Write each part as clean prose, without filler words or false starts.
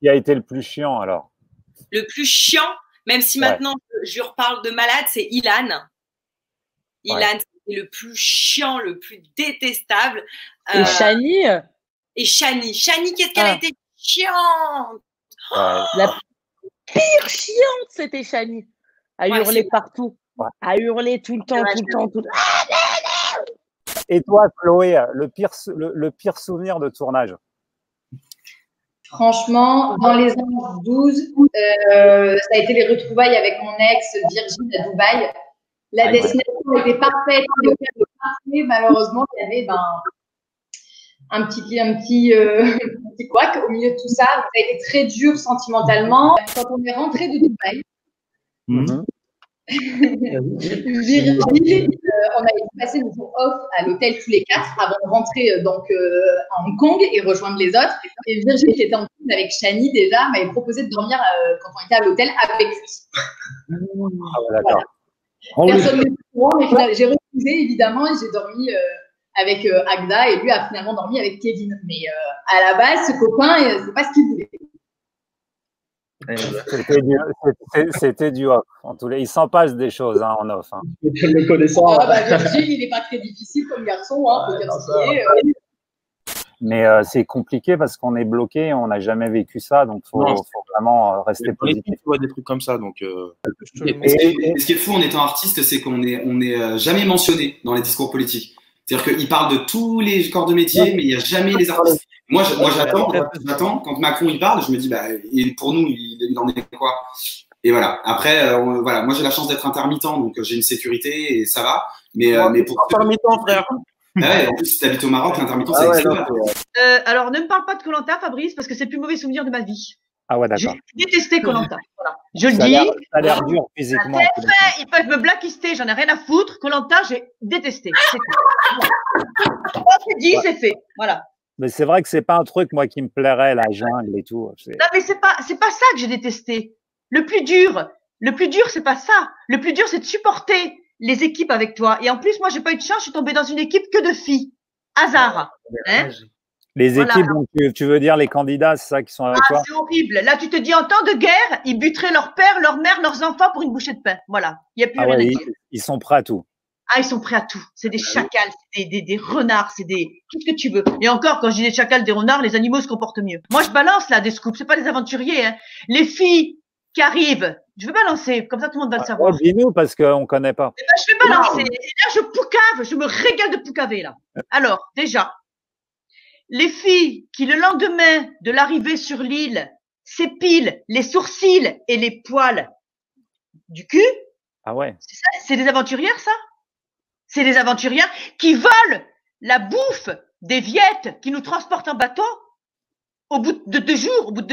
Qui a été le plus chiant alors? Le plus chiant, même si maintenant je lui reparle de malade, c'est Ilan. Ilan, c'est le plus chiant, le plus détestable. Et Chani? Et Chani. Chani, qu'est-ce qu'elle a été chiante! La pire chiante, c'était Chani. À hurler partout. À hurler tout le temps, tout le temps, tout le temps. Et toi, Chloé, le pire souvenir de tournage? Franchement, dans les Anges 12, ça a été les retrouvailles avec mon ex Virgin à Dubaï. La destination était parfaite, le cadre était parfait. Malheureusement, il y avait un petit couac au milieu de tout ça. Ça a été très dur sentimentalement. Quand on est rentré de Dubaï, Virgile, on avait passé nos jours off à l'hôtel tous les quatre avant de rentrer à Hong Kong et rejoindre les autres. Et Virgile, qui était en couple avec Chani déjà, m'avait proposé de dormir quand on était à l'hôtel avec lui. Voilà. Personne n'est au courant, mais j'ai refusé évidemment et j'ai dormi avec Agda et lui a finalement dormi avec Kevin. Mais à la base, ce copain, c'est pas ce qu'il voulait. C'était du off. En tous les, il s'en passe des choses en off. Le connaissant. Virgile, il n'est pas très difficile comme garçon, faut dire ce qu'il est. Mais c'est compliqué parce qu'on est bloqué, on n'a jamais vécu ça, donc faut vraiment rester positif. Des trucs comme ça, donc. Ce qui est fou en étant artiste, c'est qu'on est jamais mentionné dans les discours politiques. C'est-à-dire qu'il parle de tous les corps de métier, mais il n'y a jamais les artistes. Moi, j'attends. Quand Macron il parle, je me dis, pour nous, il en est quoi? Et voilà. Après, voilà. Moi, j'ai la chance d'être intermittent, donc j'ai une sécurité et ça va. Mais pour intermittent, frère. En plus, si tu habites au Maroc, l'intermittent, ça existe pas. Alors, ne me parle pas de Koh Lanta, Fabrice, parce que c'est le plus mauvais souvenir de ma vie. Ah ouais, d'accord. J'ai détesté Koh Lanta. Voilà. Je le dis. Ça a l'air dur physiquement. Ils peuvent me blacklister, j'en ai rien à foutre. Koh Lanta, j'ai détesté. C'est dit, c'est fait. Voilà. Mais c'est vrai que c'est pas un truc, moi, qui me plairait, la jungle et tout. Non, mais c'est pas ça que j'ai détesté. Le plus dur, c'est pas ça. Le plus dur, c'est de supporter les équipes avec toi. Et en plus, moi, j'ai pas eu de chance, je suis tombée dans une équipe que de filles. Hasard. Hein? Les équipes, donc, tu veux dire les candidats, c'est ça qui sont avec toi? C'est horrible. Là, tu te dis, en temps de guerre, ils buteraient leur père, leur mère, leurs enfants pour une bouchée de pain. Voilà. Il n'y a plus rien à dire. Ils sont prêts à tout. Ah, ils sont prêts à tout. C'est des chacals, c'est des renards, c'est tout ce que tu veux. Et encore, quand je dis des chacals, des renards, les animaux se comportent mieux. Moi, je balance là des scoops. C'est pas des aventuriers, hein. Les filles qui arrivent, je vais balancer. Comme ça, tout le monde va le savoir. Dis-nous parce qu'on connaît pas. Je vais balancer. Et là, je poucave. Je me régale de poucaver, là. Alors, déjà, les filles qui, le lendemain de l'arrivée sur l'île, s'épilent les sourcils et les poils du cul. Ah ouais. C'est des aventurières, ça? C'est des aventurières qui volent la bouffe des Viettes qui nous transportent en bateau. Au bout de 2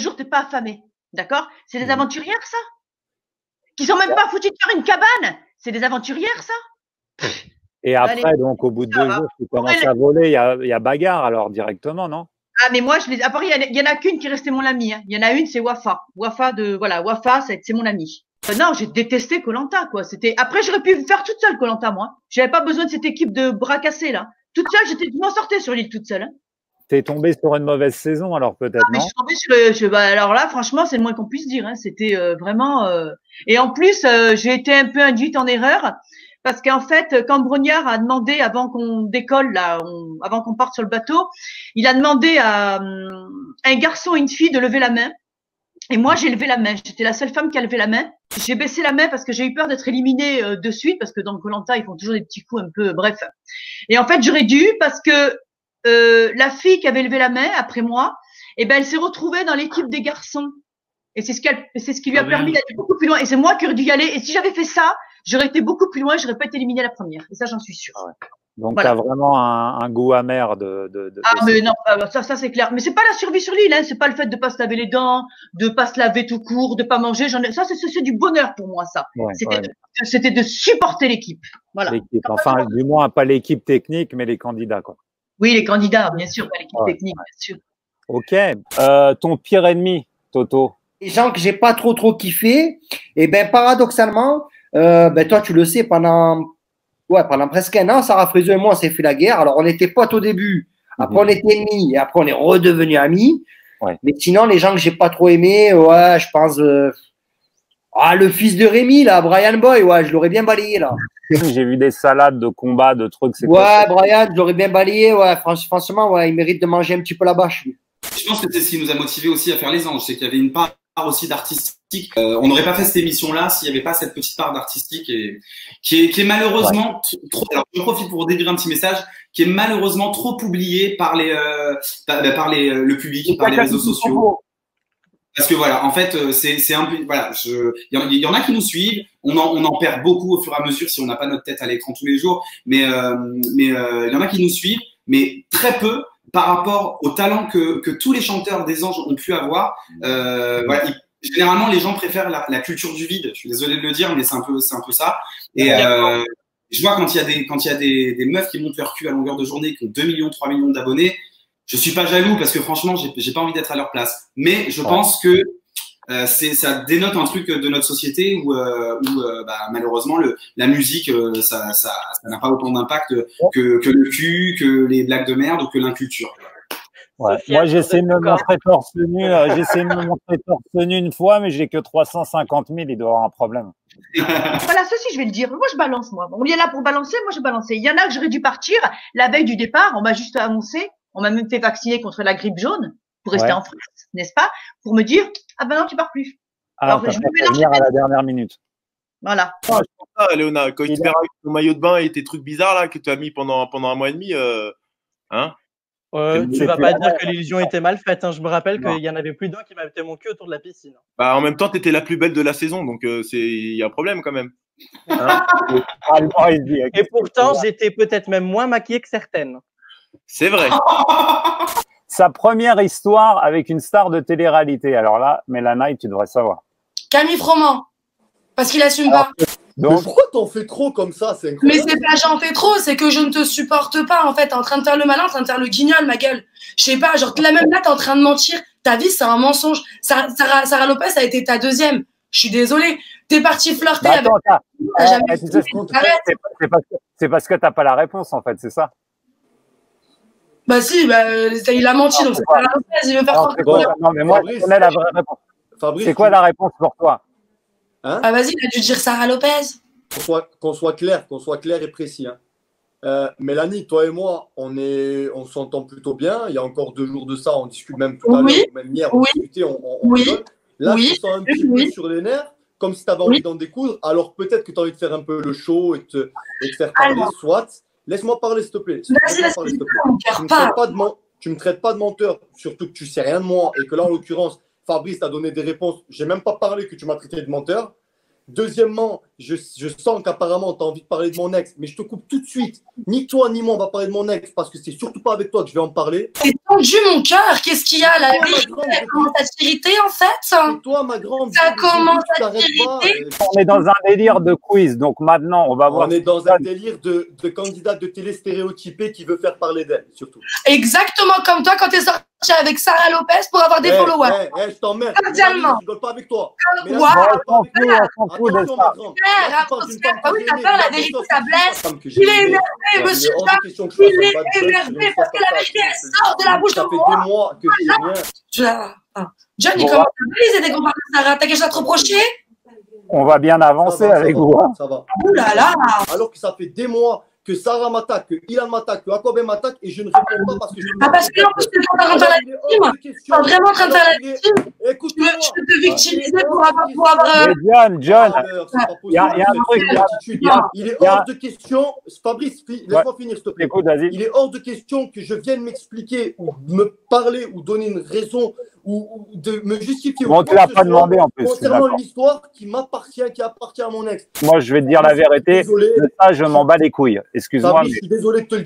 jours, t'es pas affamé. D'accord? C'est des aventurières, ça? Qui sont même pas foutus de faire une cabane. C'est des aventurières, ça? Et après, donc, au bout de 2 jours, tu commences à voler, il y a bagarre, alors, directement, non? Ah, mais moi, à part, il y en a qu'une qui est restée mon amie, hein. Il y en a une, c'est Wafa. Wafa, c'est mon amie. Non, j'ai détesté Koh Lanta, quoi. Après, j'aurais pu faire toute seule Koh Lanta, moi. J'avais pas besoin de cette équipe de bras cassés, là. Toute seule, je m'en sortais sur l'île toute seule, hein. T'es tombé sur une mauvaise saison, alors peut-être, non? Je suis tombée alors là, franchement, c'est le moins qu'on puisse dire, hein. C'était vraiment. Et en plus, j'ai été un peu induite en erreur parce qu'en fait, quand Brognard a demandé avant qu'on décolle là, avant qu'on parte sur le bateau, il a demandé à un garçon et une fille de lever la main. Et moi, j'ai levé la main. J'étais la seule femme qui a levé la main. J'ai baissé la main parce que j'ai eu peur d'être éliminée de suite parce que dans Koh Lanta, ils font toujours des petits coups un peu, bref. Et en fait, j'aurais dû parce que la fille qui avait levé la main après moi, elle s'est retrouvée dans l'équipe des garçons. Et c'est ce qui lui a permis d'aller beaucoup plus loin. Et c'est moi qui aurais dû y aller. Et si j'avais fait ça, j'aurais été beaucoup plus loin. J'aurais pas été éliminée la première. Et ça, j'en suis sûre. Ouais. Donc, tu as vraiment un goût amer mais non, ça c'est clair. Mais c'est pas la survie sur l'île, hein. C'est pas le fait de pas se laver les dents, de pas se laver tout court, de pas manger. Ça, c'est du bonheur pour moi, ça. Ouais, c'était de supporter l'équipe. Voilà. L'équipe. Enfin, du moins, pas l'équipe technique, mais les candidats, quoi. Oui, les candidats, bien sûr, pas l'équipe technique, bien sûr. Ok. Ton pire ennemi, Toto? Les gens que j'ai pas trop kiffé, et paradoxalement, toi, tu le sais, pendant presque 1 an, Sarah Frézeux et moi, on s'est fait la guerre. Alors, on était potes au début, après on était ennemis, et après on est redevenus amis. Ouais. Mais sinon, les gens que j'ai pas trop aimés, ouais, je pense. Le fils de Rémi, là, Brian Boy, ouais, je l'aurais bien balayé, là. J'ai vu des salades de combat, de trucs. Ouais, Brian, je l'aurais bien balayé, ouais. Franchement, ouais, il mérite de manger un petit peu la bâche, lui. Je pense que c'est ce qui nous a motivés aussi à faire les anges, c'est qu'il y avait une part aussi d'artistique. On n'aurait pas fait cette émission-là s'il n'y avait pas cette petite part d'artistique qui est malheureusement trop. Alors, je profite pour délivrer un petit message qui est malheureusement trop oublié par le public, par les réseaux sociaux. Parce que voilà, en fait, c'est un peu, voilà, il y en a qui nous suivent, on en perd beaucoup au fur et à mesure si on n'a pas notre tête à l'écran tous les jours, mais il y en a qui nous suivent, mais très peu par rapport au talent que tous les chanteurs des anges ont pu avoir. Voilà, généralement, les gens préfèrent la culture du vide. Je suis désolé de le dire, mais c'est un peu ça. Et je vois quand il y a des meufs qui montent leur cul à longueur de journée, qui ont 2 millions, 3 millions d'abonnés. Je suis pas jaloux parce que franchement, j'ai pas envie d'être à leur place. Mais je pense que ça dénote un truc de notre société où malheureusement la musique ça n'a pas autant d'impact que le cul, que les blagues de merde ou que l'inculture. Ouais. Moi, j'essaie de me montrer torse nu, une fois, mais j'ai que 350 000. Il doit avoir un problème. Voilà, ceci, je vais le dire. Moi, je balance, moi. On est là pour balancer, moi, je balançais. Il y en a que j'aurais dû partir la veille du départ. On m'a juste annoncé. On m'a même fait vacciner contre la grippe jaune pour rester en France, n'est-ce pas? Pour me dire, ah ben non, tu pars plus. Alors, je vais venir à la dernière minute. Voilà. Ah, je pense ça, Léona, quand il te verra avec ton maillot de bain et tes trucs bizarres là que tu as mis pendant un mois et demi, hein? Tu vas pas dire que l'illusion était mal faite. Hein. Je me rappelle qu'il y en avait plus d'un qui m'avait mon cul autour de la piscine. Bah, en même temps, tu étais la plus belle de la saison, donc il y a un problème quand même. Hein? Et pourtant, j'étais peut-être même moins maquillée que certaines. C'est vrai. Sa première histoire avec une star de télé-réalité. Alors là, Mélanie, tu devrais savoir. Camille Froment. Parce qu'il assume pas. Donc, mais pourquoi t'en fais trop comme ça? C'est incroyable. Mais c'est pas j'en fais trop, c'est que je ne te supporte pas en fait. T'es en train de faire le malin, en train de faire le guignol, ma gueule. Je sais pas, genre là même là, t'es en train de mentir. Ta vie, c'est un mensonge. Sarah Lopez a été ta deuxième. Je suis désolée. T'es parti flirter avec. C'est parce que t'as pas la réponse en fait, c'est ça. Bah si, il a menti, donc c'est Sarah Lopez, il veut faire croire. Non, mais moi, je connais la vraie réponse. C'est quoi la réponse pour toi? Hein? Ah vas-y, il a dû dire Sarah Lopez. Qu'on soit clair et précis. Hein. Mélanie, toi et moi, on s'entend plutôt bien. Il y a encore 2 jours de ça, on discute même tout à l'heure, même hier, on discutait, on rigole. Là, je te sens un petit peu sur les nerfs, comme si tu avais envie d'en découdre. Alors peut-être que tu as envie de faire un peu le show et te faire parler, soit. Laisse-moi parler, s'il te plaît. Tu me traites pas de menteur, surtout que tu sais rien de moi et que là, en l'occurrence, Fabrice t'a donné des réponses. J'ai même pas parlé que tu m'as traité de menteur. Deuxièmement, je sens qu'apparemment, tu as envie de parler de mon ex, mais je te coupe tout de suite. Ni toi, ni moi, on va parler de mon ex parce que c'est surtout pas avec toi que je vais en parler. C'est tendu, mon cœur. Qu'est-ce qu'il y a là? Ça commence à t'irriter, en fait. C'est toi, ma grande. Ça commence à t'irriter. On est dans un délire de quiz, donc maintenant, on va voir. On est dans un délire de candidate de télé stéréotypée qui veut faire parler d'elle, surtout. Exactement comme toi quand t'es sorti avec Sarah Lopez pour avoir des followers. Je t'emmerde. Cordialement. Je rigole pas avec toi. Waouh. Oui, t'as peur, la vérité, ça blesse. Il est énervé, monsieur John. Il est énervé parce que la vérité, elle sort de la bouche de moi. Ça fait des mois que je sais rien. John, il commence à baliser dès qu'on parle de Sarah. T'as quelque chose à te reprocher? On va bien avancer avec vous. Ça va. Ouh là là. Alors que ça fait des mois que Sarah m'attaque, que Ilan m'attaque, que Aquabe m'attaque et je ne réponds pas parce que je ne. Parce que en plus, tu es en train de faire la victime. Tu es vraiment en train de faire la victime. Écoute-moi. Je peux te victimiser pour avoir. John, il y a un truc. Il est hors de question. Fabrice, laisse-moi finir, s'il te plaît. Il est hors de question que je vienne m'expliquer ou me parler ou donner une raison ou de me justifier. Bon, tu l'as pas demandé en plus. Concernant l'histoire qui m'appartient, qui appartient à mon ex. Moi, je vais te dire la vérité. De ça, je m'en bats les couilles. Excuse-moi. Je suis désolé de te le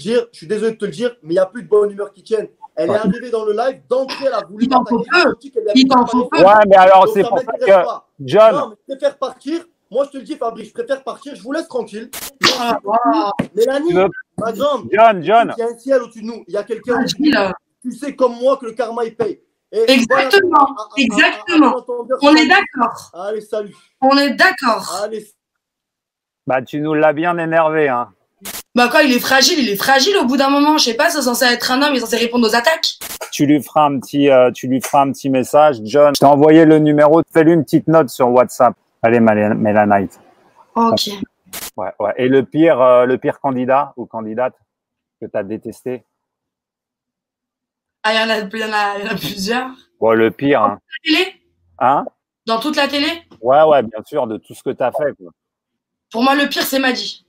dire. Mais il n'y a plus de bonne humeur qui tienne. Elle est arrivée dans le live, d'entrée, elle a voulu m'attaquer. Ouais, mais alors, c'est pour ça que. John. Non, mais je préfère partir. Moi, je te le dis, Fabrice, je préfère partir. Je vous laisse tranquille. Mélanie, ma grande. John. Il y a un ciel au-dessus de nous. Il y a quelqu'un au-dessus. Tu sais comme moi que le karma, il paye. Exactement. On est d'accord. Allez, salut. On est d'accord. Allez. Bah, tu nous l'as bien énervé, hein. Bah quoi, il est fragile au bout d'un moment. Je sais pas, c'est censé être un homme, il est censé répondre aux attaques. tu lui feras un petit message. John, je t'ai envoyé le numéro. Fais-lui une petite note sur WhatsApp. Allez, Mélanite. Ok. Ouais, ouais. Et le pire candidat ou candidate que tu as détesté? Ah, il y en a plusieurs. Bon, le pire. Hein. Dans toute la télé? Hein? Dans toute la télé? Ouais, ouais, bien sûr, de tout ce que tu as fait. Quoi. Pour moi, le pire, c'est Madi.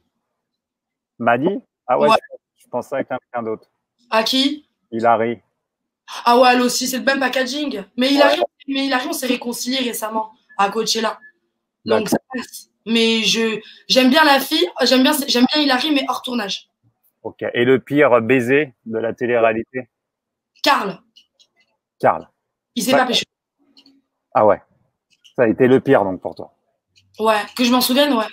Madi? Ah ouais, Ouais. Je pensais à quelqu'un d'autre. À qui? Hilary. Ah ouais, elle aussi, c'est le même packaging. Mais Hilary, on s'est réconcilié récemment à Coachella. Donc ça passe. Mais j'aime bien la fille, j'aime bien Hilary, mais hors tournage. Ok. Et le pire baiser de la télé-réalité? Karl. Il s'est pas péché. Ah ouais. Ça a été le pire donc pour toi. Ouais, que je m'en souvienne, ouais.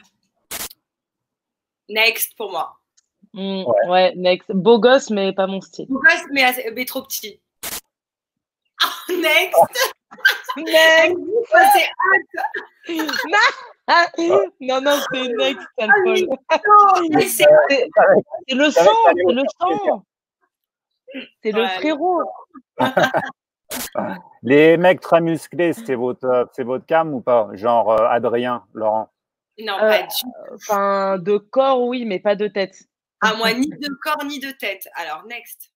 Next pour moi. Ouais, next. Beau gosse, mais pas mon style. Beau gosse, mais trop petit. Oh, next. Next. C'est hâte. Non, c'est next, sale folle. C'est le sang. C'est le frérot. Les mecs très musclés, c'est votre cam ou pas? Genre Adrien, Laurent? Non, pas du tout. Enfin, de corps, oui, mais pas de tête. Ah, moi, ni de corps, ni de tête. Alors, next.